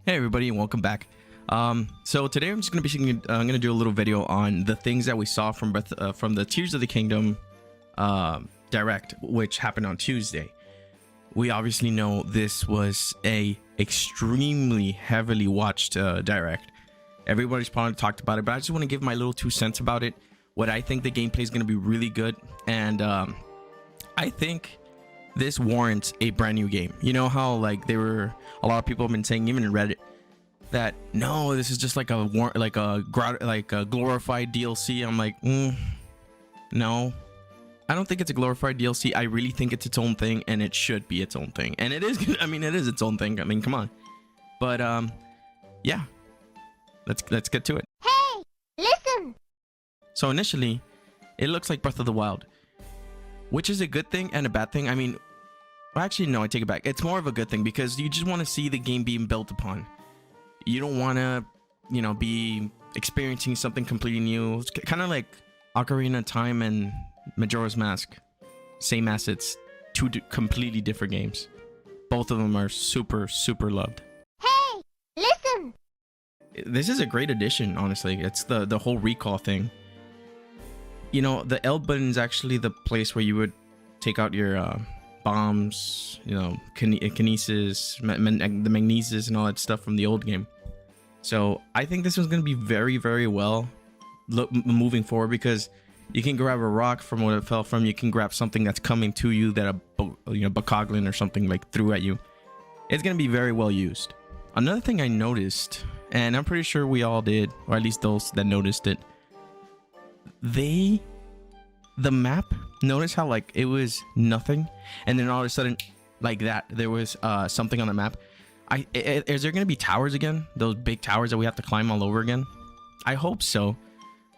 Hey everybody, and welcome back. So today I'm just gonna be do a little video on the things that we saw from the Tears of the Kingdom direct, which happened on Tuesday. We obviously know this was a extremely heavily watched direct. Everybody's probably talked about it, but I just want to give my little 2 cents about it. What I think the gameplay is going to be really good, and I think this warrants a brand new game. You know how like a lot of people have been saying, even in Reddit, that no, this is just like a glorified DLC. I'm like, no, I don't think it's a glorified DLC. I really think it's its own thing, and it should be its own thing, and it is. I mean, it is its own thing. I mean, come on. But yeah, let's get to it. Hey, listen. So initially, it looks like Breath of the Wild, which is a good thing and a bad thing. I mean, actually, no, I take it back. It's more of a good thing because you just want to see the game being built upon. You don't want to, be experiencing something completely new. It's kind of like Ocarina of Time and Majora's Mask. Same assets, two completely different games. Both of them are super, super loved. Hey, listen. This is a great addition, honestly. It's the whole recall thing. The L button is actually the place where you would take out your bombs, kinesis, the magnesis, and all that stuff from the old game. So I think this one's going to be very, very well moving forward, because you can grab a rock from what it fell from. You can grab something that's coming to you that a bokoblin or something like threw at you. It's going to be very well used. Another thing I noticed, and I'm pretty sure we all did, or at least those that noticed it, the map, notice how like it was nothing, and then all of a sudden like that there was something on the map. Is there going to be towers again, those big towers that we have to climb all over again? I hope so,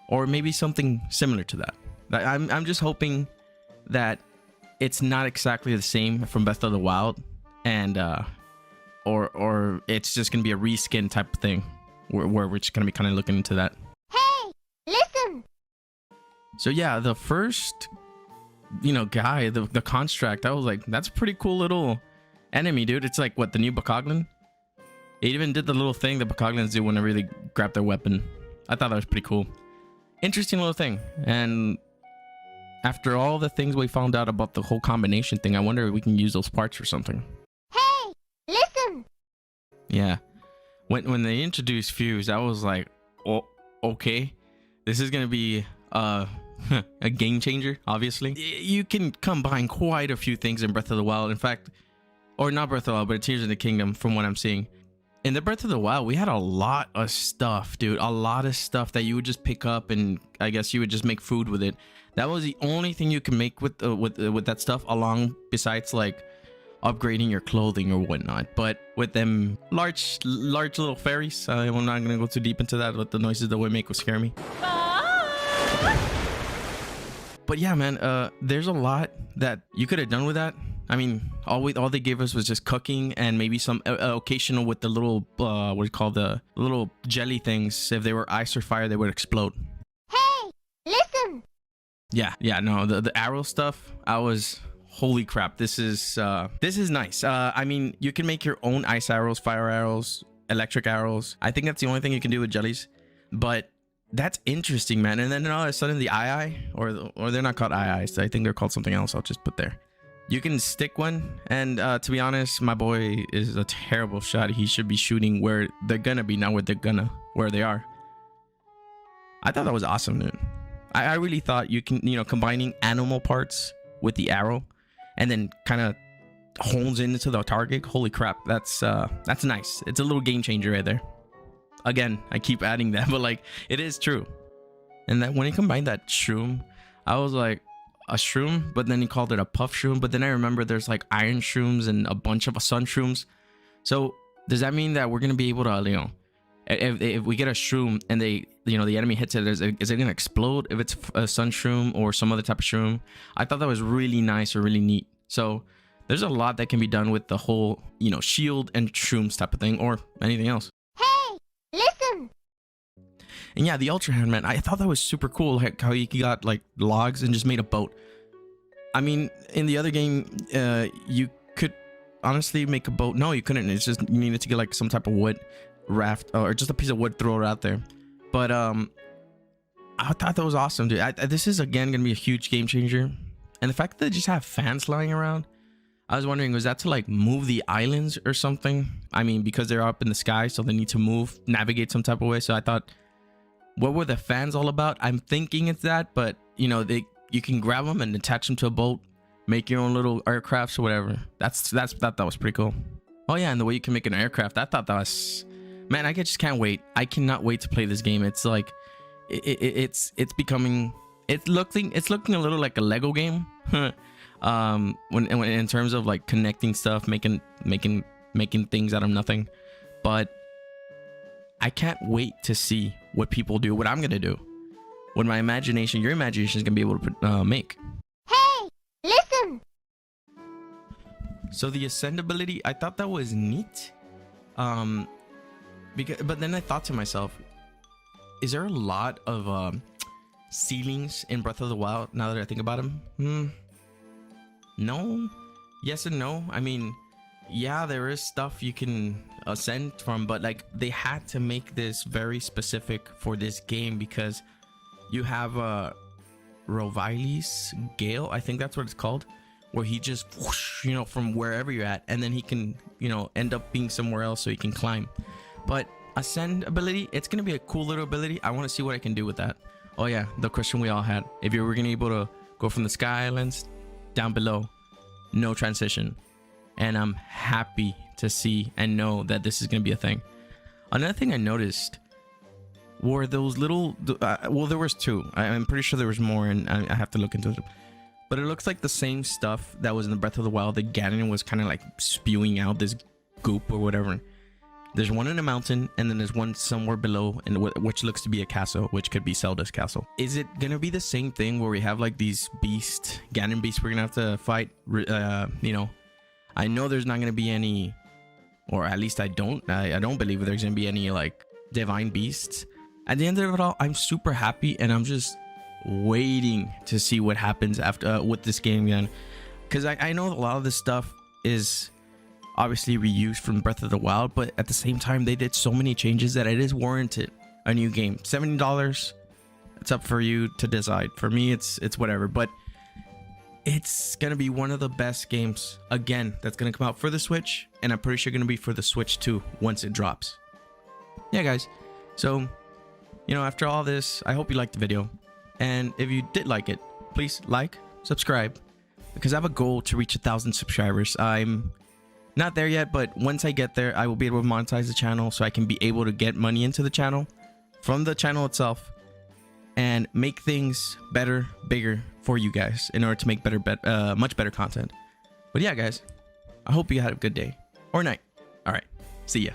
or maybe something similar to that. I'm just hoping that it's not exactly the same from Breath of the Wild, and or it's just going to be a reskin type of thing where we're just going to be kind of looking into that. Hey, listen. So yeah, the first, guy, the construct, I was like, that's a pretty cool little enemy, dude. It's like, what, the new bokoblin? It even did the little thing that bokoblins do whenever they grab their weapon. I thought that was pretty cool. Interesting little thing. And after all the things we found out about the whole combination thing, I wonder if we can use those parts for something. Hey, listen. Yeah. When they introduced Fuse, I was like, oh, okay. This is going to be a game changer, obviously. You can combine quite a few things in Breath of the Wild. In fact, or not Breath of the Wild, but Tears of the Kingdom, from what I'm seeing. In the Breath of the Wild, we had a lot of stuff, dude. A lot of stuff that you would just pick up, and I guess you would just make food with it. That was the only thing you can make with that stuff, along besides like upgrading your clothing or whatnot. But with them large little fairies, I'm not gonna go too deep into that. But the noises that we make will scare me. But yeah, man, there's a lot that you could have done with that. I mean, all they gave us was just cooking and maybe some occasional with the little, what do you call, the little jelly things. If they were ice or fire, they would explode. Hey, listen. Yeah, no, the arrow stuff, I was, holy crap, this is nice. I mean, you can make your own ice arrows, fire arrows, electric arrows. I think that's the only thing you can do with jellies. But that's interesting, man. And then all of a sudden the or they're not called ii, I think they're called something else. I'll just put there. You can stick one, and to be honest, my boy is a terrible shot. He should be shooting where they're gonna be, not where they are. I thought that was awesome, dude. I really thought you can, combining animal parts with the arrow and then kind of hones into the target. Holy crap, that's nice. It's a little game changer right there. Again, I keep adding that, but like, it is true. And that when he combined that shroom, I was like, a shroom, but then he called it a puff shroom. But then I remember there's like iron shrooms and a bunch of sun shrooms. So does that mean that we're gonna be able to, if we get a shroom and they, the enemy hits it, is it gonna explode if it's a sun shroom or some other type of shroom? I thought that was really nice or really neat. So there's a lot that can be done with the whole, shield and shrooms type of thing, or anything else. Listen. And yeah, the ULTRAHAND, man, I thought that was super cool, like how you got like logs and just made a boat. I mean, in the other game, you could honestly make a boat. No, you couldn't. It's just you needed to get like some type of wood raft or just a piece of wood, throw it out there. But I thought that was awesome, dude. This is again gonna be a huge game changer, and the fact that they just have fans flying around. I was wondering, was that to like move the islands or something? I mean, because they're up in the sky, so they need to move, navigate some type of way. So I thought, what were the fans all about? I'm thinking it's that, but you know, you can grab them and attach them to a boat, make your own little aircrafts or whatever. That was pretty cool. Oh yeah, and the way you can make an aircraft, I thought that was, man, I just can't wait. I cannot wait to play this game. It's like, it's becoming, it's looking a little like a Lego game. when in terms of like connecting stuff, making things out of nothing. But I can't wait to see what people do, what I'm gonna do, what my imagination, your imagination is gonna be able to make. Hey, listen. So the ascend ability, I thought that was neat. But then I thought to myself, is there a lot of ceilings in Breath of the Wild now that I think about them? No, yes and no. I mean, yeah, there is stuff you can ascend from, but like they had to make this very specific for this game because you have REVALI'S GALE, I think that's what it's called, where he just whoosh, you know, from wherever you're at, and then he can, you know, end up being somewhere else so he can climb. But ascend ability, it's gonna be a cool little ability. I want to see what I can do with that. Oh yeah, the question we all had: if you were gonna be able to go from the sky islands down below, no transition. And I'm happy to see and know that this is gonna be a thing. Another thing I noticed were those little well, there was two. I'm pretty sure there was more, and I have to look into it. But it looks like the same stuff that was in the Breath of the Wild that Ganon was kind of like spewing out this goop or whatever. There's one in a mountain, and then there's one somewhere below, and which looks to be a castle, which could be Zelda's castle. Is it gonna be the same thing where we have like these Ganon beasts we're gonna have to fight? You know, I know there's not gonna be any, or at least I don't believe there's gonna be any like divine beasts. At the end of it all, I'm super happy, and I'm just waiting to see what happens after with this game again, because I know a lot of this stuff is obviously reused from Breath of the Wild, but at the same time they did so many changes that it is warranted a new game. $70, it's up for you to decide. For me, it's whatever, but it's gonna be one of the best games again that's gonna come out for the Switch, and I'm pretty sure gonna be for the Switch too once it drops. Yeah guys, so you know, after all this, I hope you liked the video, and if you did like it, please like, subscribe, because I have a goal to reach 1,000 subscribers. I'm not there yet, but once I get there, I will be able to monetize the channel so I can be able to get money into the channel from the channel itself and make things better, bigger for you guys in order to make much better content. But yeah, guys, I hope you had a good day or night. All right, see ya.